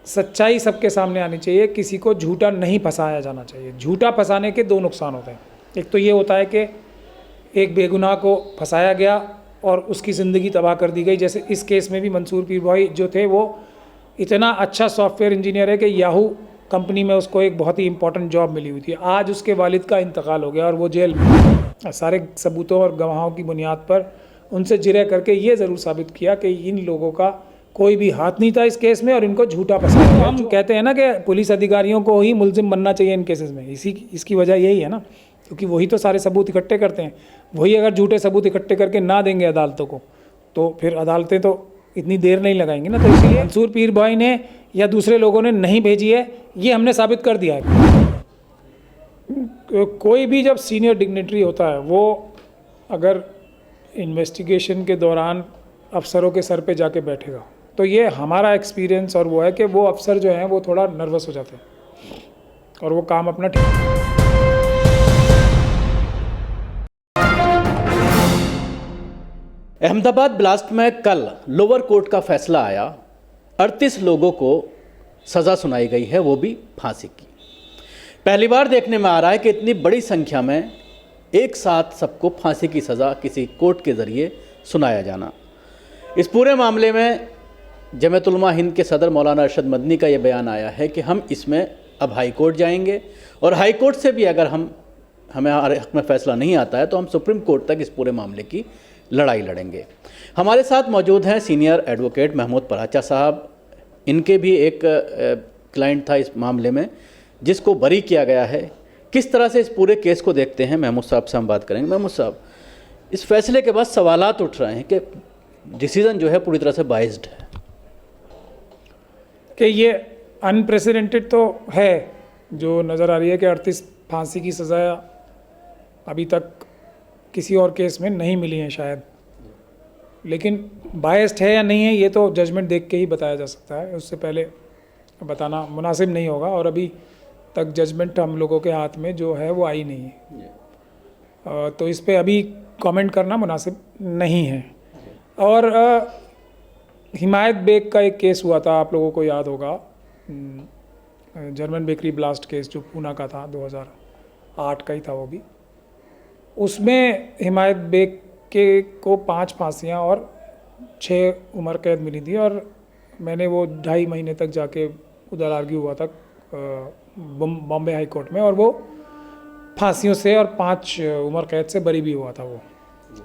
सच्चाई सबके सामने आनी चाहिए, किसी को झूठा नहीं फंसाया जाना चाहिए। झूठा फंसाने के दो नुकसान होते हैं। एक तो ये होता है कि एक बेगुनाह को फंसाया गया और उसकी ज़िंदगी तबाह कर दी गई। जैसे इस केस में भी मंसूर पीर भाई जो थे वो इतना अच्छा सॉफ्टवेयर इंजीनियर है कि याहू कंपनी में उसको एक बहुत ही इंपॉर्टेंट जॉब मिली हुई थी। आज उसके वालिद का इंतकाल हो गया और वो जेल में। सारे सबूतों और गवाहों की बुनियाद पर उनसे जिरह करके ये ज़रूर साबित किया कि इन लोगों का कोई भी हाथ नहीं था इस केस में और इनको झूठा फंसाया गया। हम कहते हैं ना कि पुलिस अधिकारियों को ही मुलजिम बनना चाहिए इन केसेस में, इसकी वजह यही है ना, क्योंकि वही तो सारे सबूत इकट्ठे करते हैं। वही अगर झूठे सबूत इकट्ठे करके ना देंगे अदालतों को तो फिर अदालतें तो इतनी देर नहीं लगाएंगी ना। तो इसलिए मंसूर पीर भाई ने या दूसरे लोगों ने नहीं भेजी है, ये हमने साबित कर दिया है। कोई भी जब सीनियर डिग्नेटरी होता है वो अगर इन्वेस्टिगेशन के दौरान अफसरों के सर पे जाके बैठेगा तो ये हमारा एक्सपीरियंस और वो है कि वो अफसर जो हैं वो थोड़ा नर्वस हो जाते हैं और वो काम अपना ठीक। अहमदाबाद ब्लास्ट में कल लोअर कोर्ट का फैसला आया। 38 लोगों को सज़ा सुनाई गई है, वो भी फांसी की। पहली बार देखने में आ रहा है कि इतनी बड़ी संख्या में एक साथ सबको फांसी की सज़ा किसी कोर्ट के ज़रिए सुनाया जाना। इस पूरे मामले में जमीयत उलमा हिंद के सदर मौलाना अरशद मदनी का ये बयान आया है कि हम इसमें अब हाई कोर्ट जाएंगे और हाई कोर्ट से भी अगर हमें हमारे हक़ में फ़ैसला नहीं आता है तो हम सुप्रीम कोर्ट तक इस पूरे मामले की लड़ाई लड़ेंगे। हमारे साथ मौजूद हैं सीनियर एडवोकेट महमूद पराचा साहब। इनके भी एक क्लाइंट था इस मामले में जिसको बरी किया गया है। किस तरह से इस पूरे केस को देखते हैं, महमूद साहब से हम बात करेंगे। महमूद साहब, इस फैसले के बाद सवालात उठ रहे हैं कि डिसीज़न जो है पूरी तरह से बाइज्ड है कि ये अनप्रेसिडेंटेड तो है। जो नज़र आ रही है कि 38 फांसी की सज़ा अभी तक किसी और केस में नहीं मिली है शायद, लेकिन बायस्ड है या नहीं है ये तो जजमेंट देख के ही बताया जा सकता है। उससे पहले बताना मुनासिब नहीं होगा और अभी तक जजमेंट हम लोगों के हाथ में जो है वो आई नहीं है, तो इस पे अभी कमेंट करना मुनासिब नहीं है। और हिमायत बेग का एक केस हुआ था, आप लोगों को याद होगा, जर्मन बेकरी ब्लास्ट केस जो पूना का था, 2008 का ही था वो भी। उसमें हिमायत बेग के को 5 फांसियाँ और 6 उम्र कैद मिली थी और मैंने वो 2.5 महीने तक जाके उधर आर्ग्यू हुआ था बॉम्बे हाई कोर्ट में और वो फांसियों से और 5 उम्र कैद से बरी भी हुआ था वो।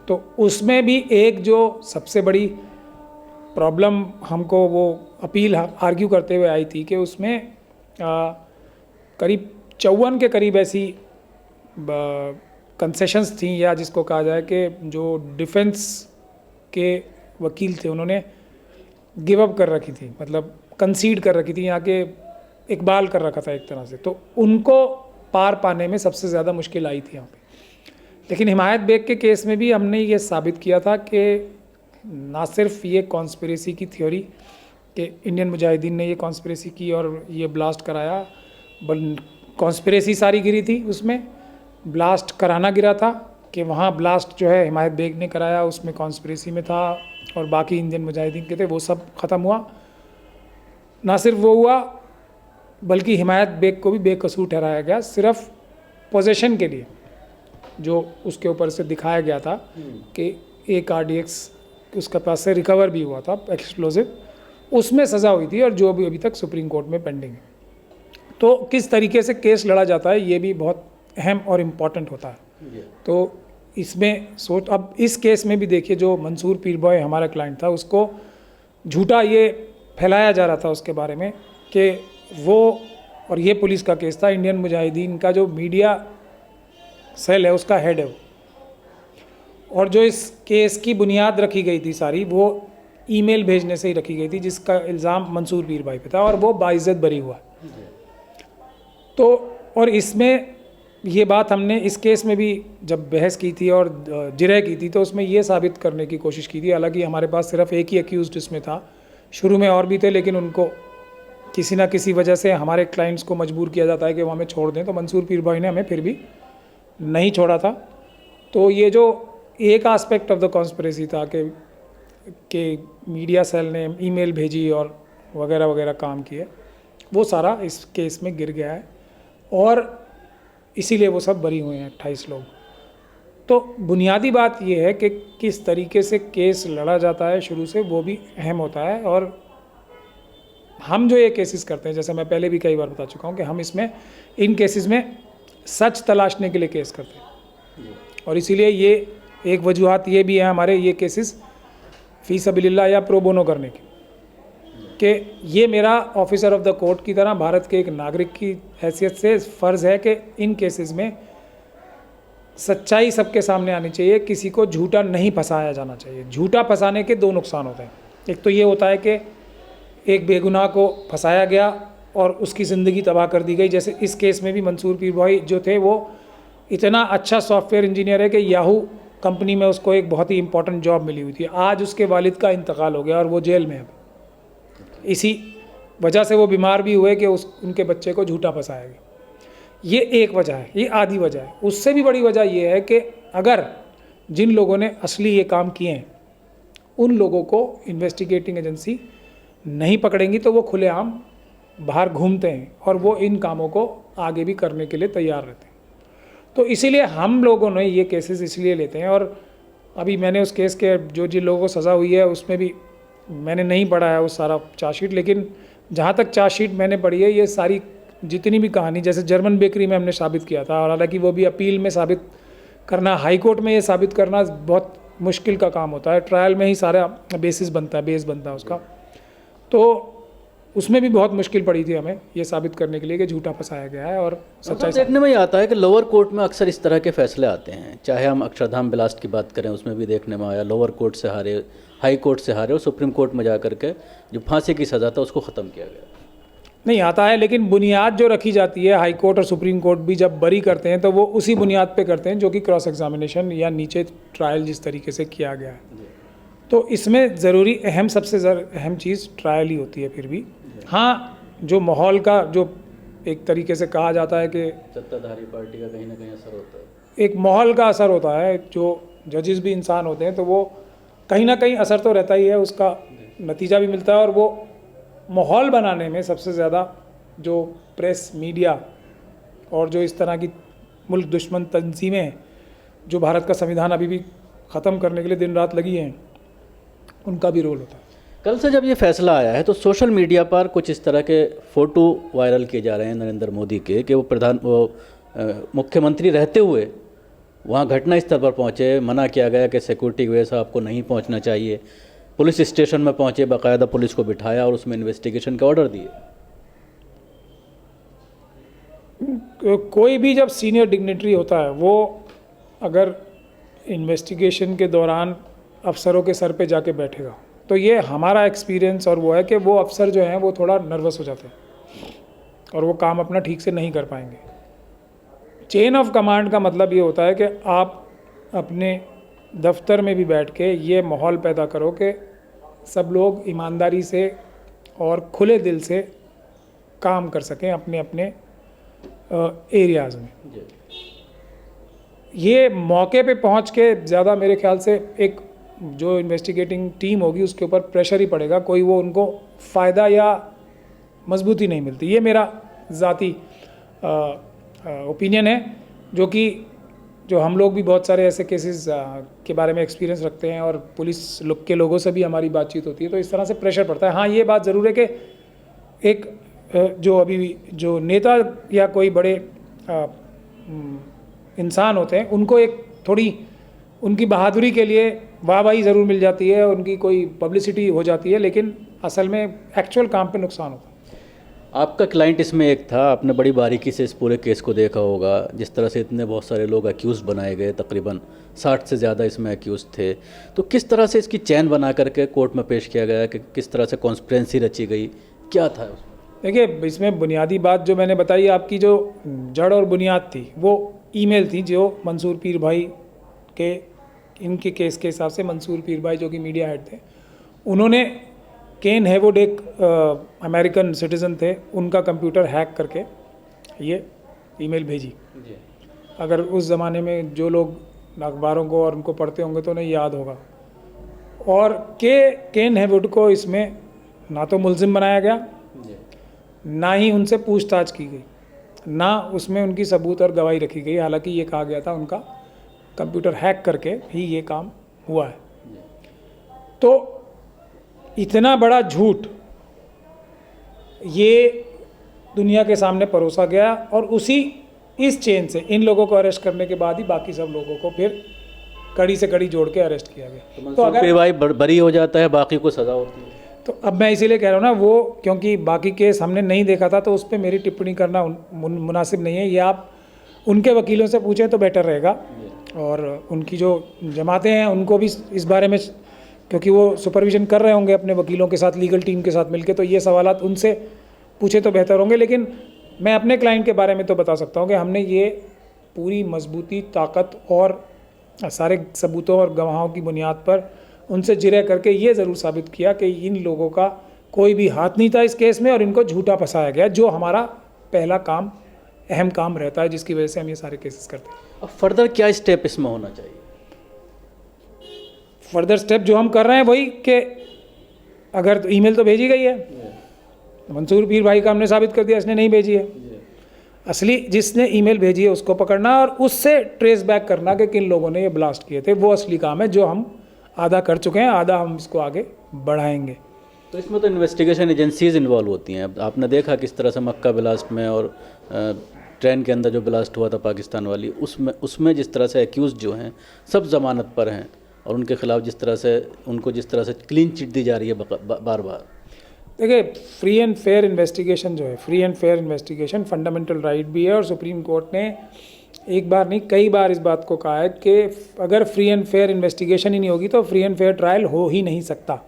तो उसमें भी एक जो सबसे बड़ी प्रॉब्लम हमको वो अपील आर्ग्यू करते हुए आई थी कि उसमें करीब 54 के करीब ऐसी कंसेशंस थी, या जिसको कहा जाए कि जो डिफेंस के वकील थे उन्होंने गिव अप कर रखी थी, मतलब कंसीड कर रखी थी, यहाँ के इकबाल कर रखा था एक तरह से। तो उनको पार पाने में सबसे ज़्यादा मुश्किल आई थी यहाँ पे। लेकिन हिमायत बेग के केस में भी हमने ये साबित किया था कि ना सिर्फ ये कॉन्स्पिरेसी की थ्योरी कि इंडियन मुजाहिदीन ने ये कॉन्स्पिरेसी की और ये ब्लास्ट कराया, कॉन्स्पिरेसी सारी गिरी थी, उसमें ब्लास्ट कराना गिरा था कि वहाँ ब्लास्ट जो है हिमायत बेग ने कराया, उसमें कॉन्स्पिरेसी में था और बाकी इंडियन मुजाहिदीन के थे, वो सब ख़त्म हुआ। ना सिर्फ वो हुआ बल्कि हिमायत बेग को भी बेकसूर ठहराया गया सिर्फ पोजेशन के लिए, जो उसके ऊपर से दिखाया गया था कि एक RDX उसके पास से रिकवर भी हुआ था एक्सप्लोजिव, उसमें सज़ा हुई थी और जो भी अभी तक सुप्रीम कोर्ट में पेंडिंग है। तो किस तरीके से केस लड़ा जाता है ये भी बहुत अहम और इम्पॉर्टेंट होता है। तो इसमें सोच, अब इस केस में भी देखिए जो मंसूर पीर भाई हमारा क्लाइंट था उसको झूठा ये फैलाया जा रहा था उसके बारे में कि वो, और ये पुलिस का केस था, इंडियन मुजाहिदीन का जो मीडिया सेल है उसका हेड है वो, और जो इस केस की बुनियाद रखी गई थी सारी वो ईमेल भेजने से ही रखी गई थी जिसका इल्ज़ाम मंसूर पीर भाई पे था और वो बाइज्जत बरी हुआ। तो और इसमें ये बात हमने इस केस में भी जब बहस की थी और जिरह की थी तो उसमें ये साबित करने की कोशिश की थी, हालांकि हमारे पास सिर्फ एक ही अक्यूज़्ड इसमें था, शुरू में और भी थे लेकिन उनको किसी ना किसी वजह से हमारे क्लाइंट्स को मजबूर किया जाता है कि वो हमें छोड़ दें, तो मंसूर पीर भाई ने हमें फिर भी नहीं छोड़ा था। तो ये जो एक एस्पेक्ट ऑफ द कॉन्स्पिरेसी था कि मीडिया सेल ने ईमेल भेजी और वगैरह वगैरह काम किए, वो सारा इस केस में गिर गया है और इसीलिए वो सब बरी हुए हैं 28 लोग। तो बुनियादी बात ये है कि किस तरीके से केस लड़ा जाता है शुरू से, वो भी अहम होता है। और हम जो ये केसेस करते हैं, जैसे मैं पहले भी कई बार बता चुका हूँ कि हम इसमें इन केसेस में सच तलाशने के लिए केस करते हैं और इसीलिए ये एक वजूहत ये भी है हमारे ये केसेस फी सबीलिल्लाह या प्रो बोनो करने की, कि ये मेरा ऑफिसर ऑफ द कोर्ट की तरह भारत के एक नागरिक की हैसियत से फ़र्ज़ है कि इन केसेस में सच्चाई सबके सामने आनी चाहिए, किसी को झूठा नहीं फंसाया जाना चाहिए। झूठा फंसाने के 2 नुकसान होते हैं। एक तो ये होता है कि एक बेगुनाह को फंसाया गया और उसकी ज़िंदगी तबाह कर दी गई। जैसे इस केस में भी मंसूर पीर भाई जो थे वो इतना अच्छा सॉफ्टवेयर इंजीनियर है कि याहू कंपनी में उसको एक बहुत ही इंपॉर्टेंट जॉब मिली हुई थी। आज उसके वालिद का इंतकाल हो गया और वो जेल में है। इसी वजह से वो बीमार भी हुए कि उनके बच्चे को झूठा फंसाया गया। ये एक वजह है, ये आधी वजह है। उससे भी बड़ी वजह ये है कि अगर जिन लोगों ने असली ये काम किए हैं उन लोगों को इन्वेस्टिगेटिंग एजेंसी नहीं पकड़ेंगी तो वो खुलेआम बाहर घूमते हैं और वो इन कामों को आगे भी करने के लिए तैयार रहते हैं। तो इसीलिए हम लोगों ने ये केसेस इसलिए लेते हैं। और अभी मैंने उस केस के जो जिन लोगों को सज़ा हुई है उसमें भी मैंने नहीं पढ़ा है उस सारा चार्जशीट, लेकिन जहाँ तक चार्जशीट मैंने पढ़ी है ये सारी जितनी भी कहानी, जैसे जर्मन बेकरी में हमने साबित किया था और हालांकि वो भी अपील में साबित करना, हाई कोर्ट में ये साबित करना बहुत मुश्किल का काम होता है। ट्रायल में ही सारा बेस बनता है उसका। तो उसमें भी बहुत मुश्किल पड़ी थी हमें ये साबित करने के लिए कि झूठा फंसाया गया है और सच्चाई। देखने में ये आता है कि लोअर कोर्ट में अक्सर इस तरह के फैसले आते हैं, चाहे हम अक्षरधाम ब्लास्ट की बात करें उसमें भी देखने में आया, लोअर कोर्ट से हारे, हाई कोर्ट से हारे और सुप्रीम कोर्ट में जा करके जो फांसी की सज़ा था उसको ख़त्म किया गया। नहीं आता है, लेकिन बुनियाद जो रखी जाती है हाई कोर्ट और सुप्रीम कोर्ट भी जब बरी करते हैं तो वो उसी बुनियाद पे करते हैं जो कि क्रॉस एग्जामिनेशन या नीचे ट्रायल जिस तरीके से किया गया है। तो इसमें ज़रूरी सबसे अहम चीज़ ट्रायल ही होती है। फिर भी हाँ, जो माहौल का जो एक तरीके से कहा जाता है कि सत्ताधारी पार्टी का कहीं ना कहीं असर होता है, एक माहौल का असर होता है। जो जजेस भी इंसान होते हैं तो वो कहीं ना कहीं असर तो रहता ही है, उसका नतीजा भी मिलता है। और वो माहौल बनाने में सबसे ज़्यादा जो प्रेस, मीडिया और जो इस तरह की मुल्क दुश्मन तंजीमें जो भारत का संविधान अभी भी ख़त्म करने के लिए दिन रात लगी हैं, उनका भी रोल होता है। कल से जब ये फैसला आया है तो सोशल मीडिया पर कुछ इस तरह के फ़ोटो वायरल किए जा रहे हैं नरेंद्र मोदी के कि वो मुख्यमंत्री रहते हुए वहाँ घटना स्थल पर पहुँचे, मना किया गया कि सिक्योरिटी की वजह से आपको नहीं पहुँचना चाहिए, पुलिस स्टेशन में पहुँचे, बाकायदा पुलिस को बिठाया और उसमें इन्वेस्टिगेशन के ऑर्डर दिए। कोई भी जब सीनियर डिग्निटरी होता है वो अगर इन्वेस्टिगेशन के दौरान अफसरों के सर पे जाके बैठेगा तो ये हमारा एक्सपीरियंस और वो है कि वो अफसर जो हैं वो थोड़ा नर्वस हो जाते हैं और वो काम अपना ठीक से नहीं कर पाएंगे। चेन ऑफ कमांड का मतलब ये होता है कि आप अपने दफ्तर में भी बैठ के ये माहौल पैदा करो कि सब लोग ईमानदारी से और खुले दिल से काम कर सकें अपने अपने एरियाज़ में। ये मौके पे पहुंच के ज़्यादा मेरे ख्याल से एक जो इन्वेस्टिगेटिंग टीम होगी उसके ऊपर प्रेशर ही पड़ेगा, कोई वो उनको फ़ायदा या मजबूती नहीं मिलती। ये मेरा ज़ाती ओपिनियन है, जो हम लोग भी बहुत सारे ऐसे केसेस के बारे में एक्सपीरियंस रखते हैं और पुलिस के लोगों से भी हमारी बातचीत होती है, तो इस तरह से प्रेशर पड़ता है। हाँ, ये बात ज़रूर है कि एक जो अभी भी जो नेता या कोई बड़े इंसान होते हैं उनको एक थोड़ी उनकी बहादुरी के लिए वाहवाही ज़रूर मिल जाती है, उनकी कोई पब्लिसिटी हो जाती है, लेकिन असल में एक्चुअल काम पे नुकसान होता है। आपका क्लाइंट इसमें एक था, आपने बड़ी बारीकी से इस पूरे केस को देखा होगा, जिस तरह से इतने बहुत सारे लोग अक्यूज़ बनाए गए, तकरीबन 60 से ज़्यादा इसमें अक्यूज़ थे, तो किस तरह से इसकी चैन बना करके कोर्ट में पेश किया गया, कि किस तरह से कॉन्स्पिरेंसी रची गई, क्या था उसमें? देखिए, इसमें बुनियादी बात जो मैंने बताई आपकी, जो जड़ और बुनियाद थी वो ईमेल थी जो मंसूर पीर भाई के इनके केस के हिसाब से मंसूर पीर भाई जो कि मीडिया हेड थे, उन्होंने केन हैवुड एक अमेरिकन सिटीज़न थे, उनका कंप्यूटर हैक करके ये ईमेल भेजी। अगर उस ज़माने में जो लोग अखबारों को और उनको पढ़ते होंगे तो उन्हें याद होगा। और केन हैवुड को इसमें ना तो मुलजिम बनाया गया ना ही उनसे पूछताछ की गई, ना उसमें उनकी सबूत और गवाही रखी गई। हालांकि ये कहा गया था उनका कंप्यूटर हैक करके ही ये काम हुआ है। तो इतना बड़ा झूठ ये दुनिया के सामने परोसा गया और इस चेन से इन लोगों को अरेस्ट करने के बाद ही बाकी सब लोगों को फिर कड़ी से कड़ी जोड़ के अरेस्ट किया गया। तो अगर भाई बरी हो जाता है, बाकी को सज़ा होती है। तो अब मैं इसीलिए कह रहा हूँ ना, वो क्योंकि बाकी केस हमने नहीं देखा था तो उस पर मेरी टिप्पणी करना मुनासिब नहीं है। ये आप उनके वकीलों से पूछें तो बेटर रहेगा, और उनकी जो जमातें हैं उनको भी इस बारे में, क्योंकि वो सुपरविज़न कर रहे होंगे अपने वकीलों के साथ, लीगल टीम के साथ मिलकर, तो ये सवालात उनसे पूछे तो बेहतर होंगे। लेकिन मैं अपने क्लाइंट के बारे में तो बता सकता हूँ कि हमने ये पूरी मजबूती, ताकत और सारे सबूतों और गवाहों की बुनियाद पर उनसे जिरह करके ये ज़रूर साबित किया कि इन लोगों का कोई भी हाथ नहीं था इस केस में और इनको झूठा फंसाया गया, जो हमारा पहला काम, अहम काम रहता है, जिसकी वजह से हम ये सारे केसेस करते हैं। अब फर्दर क्या स्टेप इसमें होना चाहिए? फर्दर स्टेप जो हम कर रहे हैं वही कि अगर ईमेल तो भेजी गई है, मंसूर पीर भाई का हमने साबित कर दिया इसने नहीं भेजी है। असली जिसने ईमेल भेजी है उसको पकड़ना और उससे ट्रेस बैक करना कि किन लोगों ने ये ब्लास्ट किए थे, वो असली काम है जो हम आधा कर चुके हैं, आधा हम इसको आगे बढ़ाएंगे। तो इसमें तो इन्वेस्टिगेशन एजेंसीज इन्वॉल्व होती हैं। अब आपने देखा किस तरह से मक्का ब्लास्ट में और ट्रेन के अंदर जो ब्लास्ट हुआ था पाकिस्तान वाली, उसमें जिस तरह से एक्यूज़ जो हैं सब जमानत पर हैं और उनके खिलाफ जिस तरह से क्लीन चिट दी जा रही है बार बार। देखिए, फ्री एंड फेयर इन्वेस्टिगेशन जो है, free and fair investigation fundamental right भी है, और सुप्रीम कोर्ट ने एक बार नहीं कई बार इस बात को कहा है कि अगर फ्री एंड फेयर इन्वेस्टिगेशन ही नहीं होगी तो फ्री एंड फेयर ट्रायल हो ही नहीं सकता।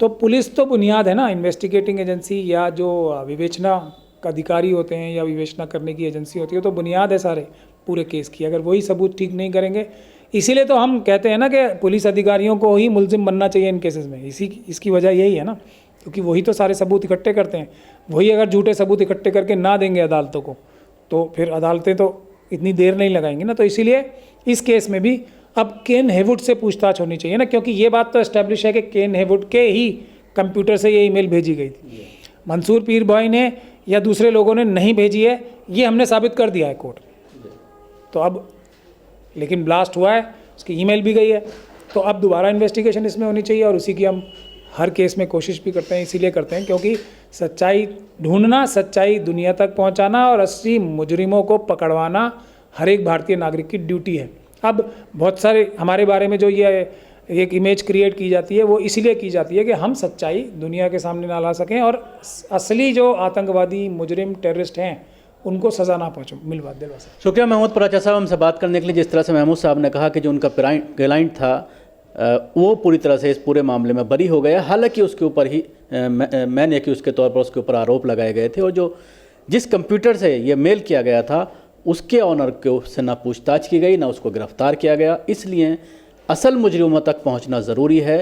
तो पुलिस तो बुनियाद है ना, इन्वेस्टिगेटिंग एजेंसी या जो विवेचना अधिकारी होते हैं या विवेचना करने की एजेंसी होती है, तो बुनियाद है सारे पूरे केस की। अगर वही सबूत ठीक नहीं करेंगे, इसीलिए तो हम कहते हैं ना कि पुलिस अधिकारियों को ही मुलजिम बनना चाहिए इन केसेस में। इसकी वजह यही है ना, क्योंकि वही तो सारे सबूत इकट्ठे करते हैं। वही अगर झूठे सबूत इकट्ठे करके ना देंगे अदालतों को, तो फिर अदालतें तो इतनी देर नहीं लगाएंगी ना। तो इसीलिए इस केस में भी अब केन हेवुड से पूछताछ होनी चाहिए ना, क्योंकि ये बात तो एस्टेब्लिश है कि केन हेवुड के ही कंप्यूटर से ये ईमेल भेजी गई थी। मंसूर पीर भाई ने या दूसरे लोगों ने नहीं भेजी है, ये हमने साबित कर दिया है कोर्ट में। तो अब लेकिन ब्लास्ट हुआ है, उसकी ईमेल भी गई है, तो अब दोबारा इन्वेस्टिगेशन इसमें होनी चाहिए, और उसी की हम हर केस में कोशिश भी करते हैं। इसीलिए करते हैं क्योंकि सच्चाई ढूंढना, सच्चाई दुनिया तक पहुंचाना और असली मुजरिमों को पकड़वाना हर एक भारतीय नागरिक की ड्यूटी है। अब बहुत सारे हमारे बारे में जो ये एक इमेज क्रिएट की जाती है, वो इसीलिए की जाती है कि हम सच्चाई दुनिया के सामने ना ला सकें और असली जो आतंकवादी, मुजरिम, टेररिस्ट हैं उनको सज़ा ना पहुँचे, दिलवा सकें। शुक्रिया महमूद पराचा साहब हमसे बात करने के लिए। जिस तरह से महमूद साहब ने कहा कि जो उनका क्लाइंट था वो पूरी तरह से इस पूरे मामले में बरी हो गया, हालांकि उसके ऊपर ही मैन एक्यूज़ के तौर पर उसके ऊपर आरोप लगाए गए थे, और जिस कंप्यूटर से ये मेल किया गया था उसके ऑनर को से ना पूछताछ की गई, ना उसको गिरफ्तार किया गया। इसलिए असल मुजरिमों तक पहुंचना ज़रूरी है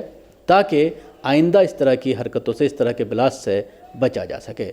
ताकि आइंदा इस तरह की हरकतों से, इस तरह के ब्लास्ट से बचा जा सके।